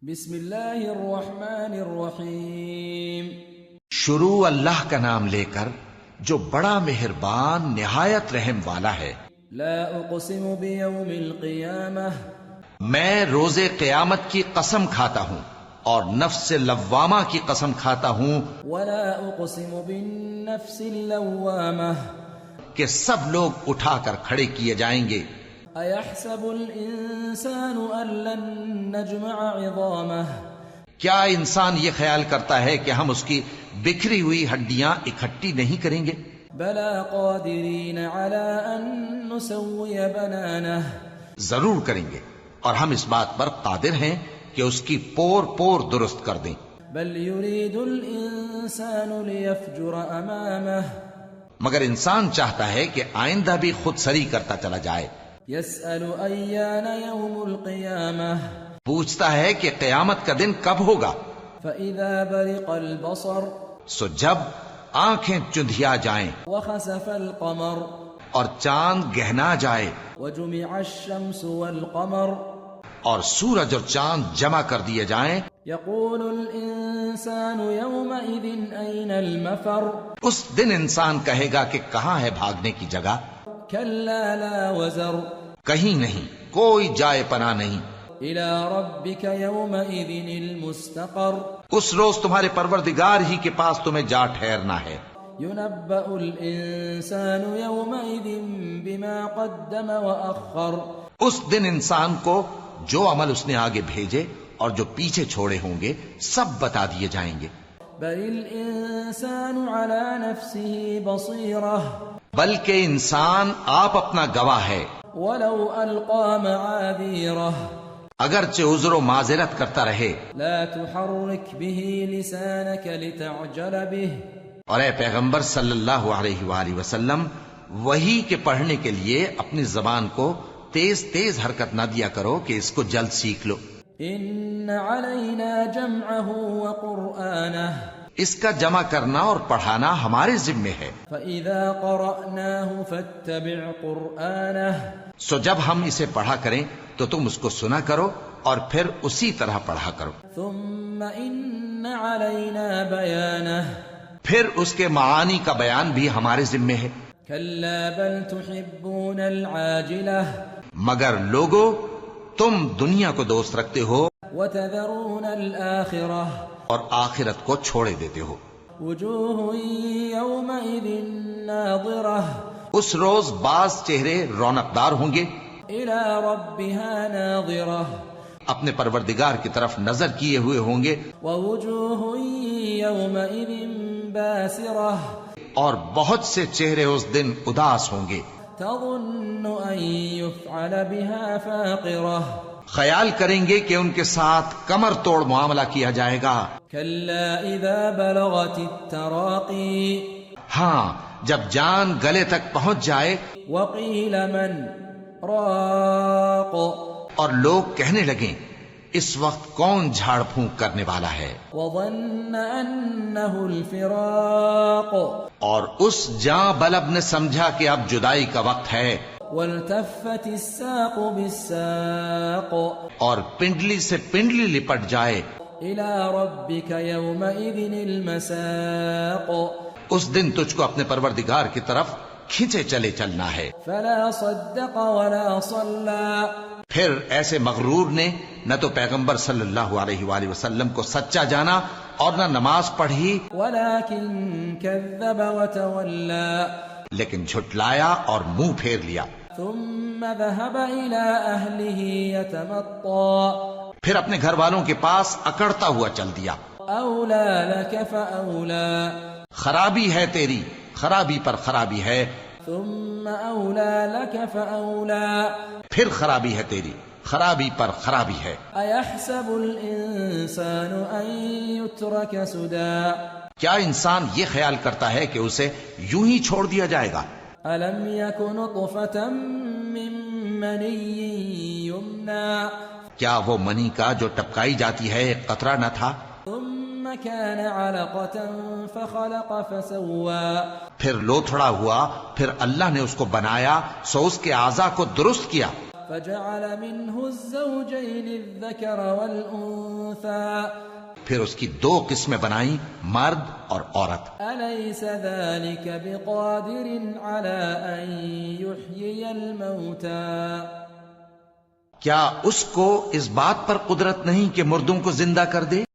بسم اللہ الرحمن الرحیم. شروع اللہ کا نام لے کر جو بڑا مہربان نہایت رحم والا ہے. لا اقسم بیوم القیامہ. میں روز قیامت کی قسم کھاتا ہوں اور نفس لوامہ کی قسم کھاتا ہوں. ولا اقسم بالنفس اللوامہ. کہ سب لوگ اٹھا کر کھڑے کیے جائیں گے. ایحسب الانسان ان لن نجمع عظامہ. کیا انسان یہ خیال کرتا ہے کہ ہم اس کی بکھری ہوئی ہڈیاں اکٹھی نہیں کریں گے؟ بلا قادرین علی ان نسوی بنانہ. ضرور کریں گے اور ہم اس بات پر قادر ہیں کہ اس کی پور پور درست کر دیں. بل یرید الانسان لیفجر امامہ. مگر انسان چاہتا ہے کہ آئندہ بھی خود سری کرتا چلا جائے. یسأل ایان یوم القیامہ. پوچھتا ہے کہ قیامت کا دن کب ہوگا. فإذا برق البصر. سو جب آنکھیں چندھیا جائیں وخسف القمر. اور چاند گہنا جائے وجمع الشمس والقمر. اور سورج اور چاند جمع کر دیے جائیں. یقول الانسان یومئذ این المفر. اس دن انسان کہے گا کہ کہاں ہے بھاگنے کی جگہ. کلا لا وزر. کہیں نہیں، کوئی جائے پناہ نہیں. الى ربک یومئذ المستقر. اس روز تمہارے پروردگار ہی کے پاس تمہیں جا ٹھہرنا ہے. ينبأ الانسان یومئذ بما قدم واخر. اس دن انسان کو جو عمل اس نے آگے بھیجے اور جو پیچھے چھوڑے ہوں گے سب بتا دیے جائیں گے. بل الانسان على نفسه بصیرہ. بلکہ انسان آپ اپنا گواہ ہے. ولو القى معاذیرہ. اگرچہ عذر و معذرت کرتا رہے. لا تحرک به لسانك لتعجل به. اور اے پیغمبر صلی اللہ علیہ وآلہ وسلم، وحی کے پڑھنے کے لیے اپنی زبان کو تیز تیز حرکت نہ دیا کرو کہ اس کو جلد سیکھ لو. ان علینا جمعه وقرآنه. اس کا جمع کرنا اور پڑھانا ہمارے ذمے ہے. فإذا قرأناه فاتبع قرآنه. سو جب ہم اسے پڑھا کریں تو تم اس کو سنا کرو اور پھر اسی طرح پڑھا کرو. ثم ان علینا بیانه. پھر اس کے معانی کا بیان بھی ہمارے ذمے ہے. کلا بل تحبون العاجلہ. مگر لوگو تم دنیا کو دوست رکھتے ہو وتذرون الآخرہ. اور آخرت کو چھوڑے دیتے ہو. وجوہ یومئذ ناظرہ. اس روز بعض چہرے رونقدار ہوں گے. الی ربها ناظرہ. اپنے پروردگار کی طرف نظر کیے ہوئے ہوں گے. ووجوہ یومئذ باسرہ. اور بہت سے چہرے اس دن اداس ہوں گے. تظن ان یفعل بها فاقرہ. خیال کریں گے کہ ان کے ساتھ کمر توڑ معاملہ کیا جائے گا. کلا اذا بلغت التراقی. ہاں، جب جان گلے تک پہنچ جائے. وقیل من راق. اور لوگ کہنے لگیں اس وقت کون جھاڑ پھونک کرنے والا ہے. وظن انه الفراق. اور اس جاں بلب نے سمجھا کہ اب جدائی کا وقت ہے. والتفت الساق بالساق. اور پنڈلی سے پنڈلی لپٹ جائے. الى ربك يومئذ المساق. اس دن تجھ کو اپنے پروردگار کی طرف کھینچے چلے چلنا ہے. فلا صدق ولا صلى. پھر ایسے مغرور نے نہ تو پیغمبر صلی اللہ علیہ وآلہ وسلم کو سچا جانا اور نہ نماز پڑھی، ولكن كذب وتولى. لیکن جھٹلایا اور منہ پھیر لیا. ثم ذهب الى اهله يتمطى. پھر اپنے گھر والوں کے پاس اکڑتا ہوا چل دیا. اولى لك فاولى. خرابی ہے تیری، خرابی پر خرابی ہے. ثم اولى لك فاولى. پھر خرابی ہے تیری، خرابی پر خرابی ہے. ایحسب الانسان ان یترک سدى. کیا انسان یہ خیال کرتا ہے کہ اسے یوں ہی چھوڑ دیا جائے گا؟ الم یک نطفة من منی یمنی. کیا وہ منی کا جو ٹپکائی جاتی ہے ایک قطرہ نہ تھا؟ ثم كان علقة فخلق فسوى. پھر لوتھڑا ہوا، پھر اللہ نے اس کو بنایا سو اس کے اعضاء کو درست کیا. فجعل منه الزوجين الذكر والأنثى پھر اس کی دو قسمیں بنائیں، مرد اور عورت۔ أليس ذلك بقادر على أن يحيي الموتى کیا اس کو اس بات پر قدرت نہیں کہ مردوں کو زندہ کر دے؟